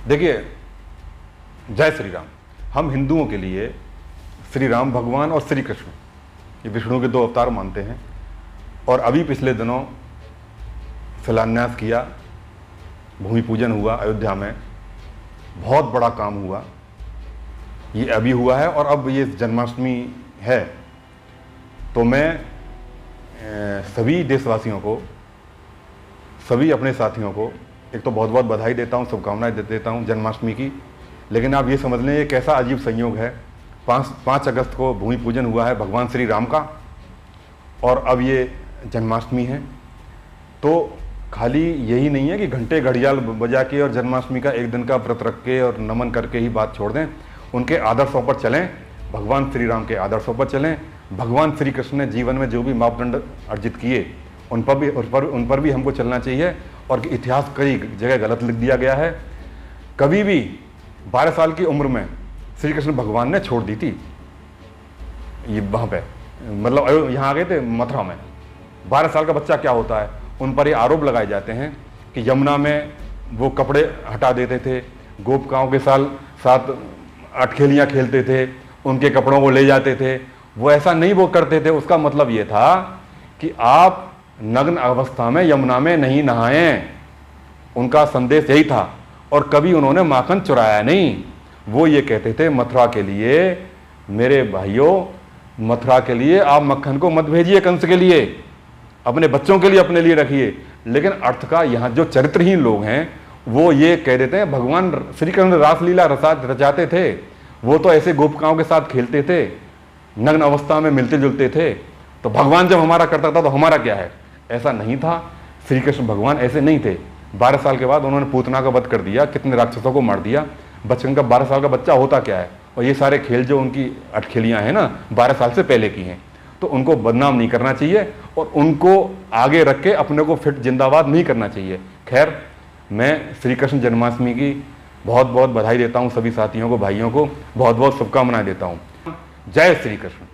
देखिए, जय श्री राम। हम हिंदुओं के लिए श्री राम भगवान और श्री कृष्ण ये विष्णु के दो अवतार मानते हैं। और अभी पिछले दिनों शिलान्यास किया, भूमि पूजन हुआ अयोध्या में, बहुत बड़ा काम हुआ। ये अभी हुआ है और अब ये जन्माष्टमी है। तो मैं सभी देशवासियों को, सभी अपने साथियों को एक तो बहुत बहुत बधाई देता हूँ, शुभकामनाएं देता हूँ जन्माष्टमी की। लेकिन आप ये समझ लें ये कैसा अजीब संयोग है। 5 अगस्त को भूमि पूजन हुआ है भगवान श्री राम का और अब ये जन्माष्टमी है। तो खाली यही नहीं है कि घंटे घड़ियाल बजा के और जन्माष्टमी का एक दिन का व्रत रख के और नमन करके ही बात छोड़ दें। उनके आदर्शों पर चलें, भगवान श्री राम के आदर्शों पर चलें। भगवान श्री कृष्ण ने जीवन में जो भी मापदंड अर्जित किए उन पर भी हमको चलना चाहिए। और इतिहास कई जगह गलत लिख दिया गया है। कभी भी 12 साल की उम्र में श्री कृष्ण भगवान ने छोड़ दी थी ये वहाँ पे, मतलब यहाँ आ गए थे मथुरा में। 12 साल का बच्चा क्या होता है, उन पर ये आरोप लगाए जाते हैं कि यमुना में वो कपड़े हटा देते थे, गोपिकाओं के साथ अटखेलियाँ खेलते थे, उनके कपड़ों को ले जाते थे। वो ऐसा नहीं वो करते थे। उसका मतलब ये था कि आप नग्न अवस्था में यमुना में नहीं नहाएं। उनका संदेश यही था। और कभी उन्होंने माखन चुराया नहीं। वो ये कहते थे मथुरा के लिए, मेरे भाइयों, मथुरा के लिए आप मक्खन को मत भेजिए कंस के लिए, अपने बच्चों के लिए अपने लिए रखिए। लेकिन अर्थ का यहाँ जो चरित्रहीन लोग हैं वो ये कह देते हैं भगवान श्री कृष्ण रासलीला रचाते थे, वो तो ऐसे गोपिकाओं के साथ खेलते थे, नग्न अवस्था में मिलते जुलते थे, तो भगवान जब हमारा करता था तो हमारा क्या है। ऐसा नहीं था। श्री कृष्ण भगवान ऐसे नहीं थे। 12 साल के बाद उन्होंने पूतना का वध कर दिया, कितने राक्षसों को मार दिया। बचपन का 12 साल का बच्चा होता क्या है। और ये सारे खेल जो उनकी अटखेलियाँ हैं ना 12 साल से पहले की हैं, तो उनको बदनाम नहीं करना चाहिए और उनको आगे रख के अपने को फिट जिंदाबाद नहीं करना चाहिए। खैर, मैं श्री कृष्ण जन्माष्टमी की बहुत बहुत बधाई देता हूँ, सभी साथियों को, भाइयों को बहुत बहुत शुभकामनाएं देता हूँ। जय श्री कृष्ण।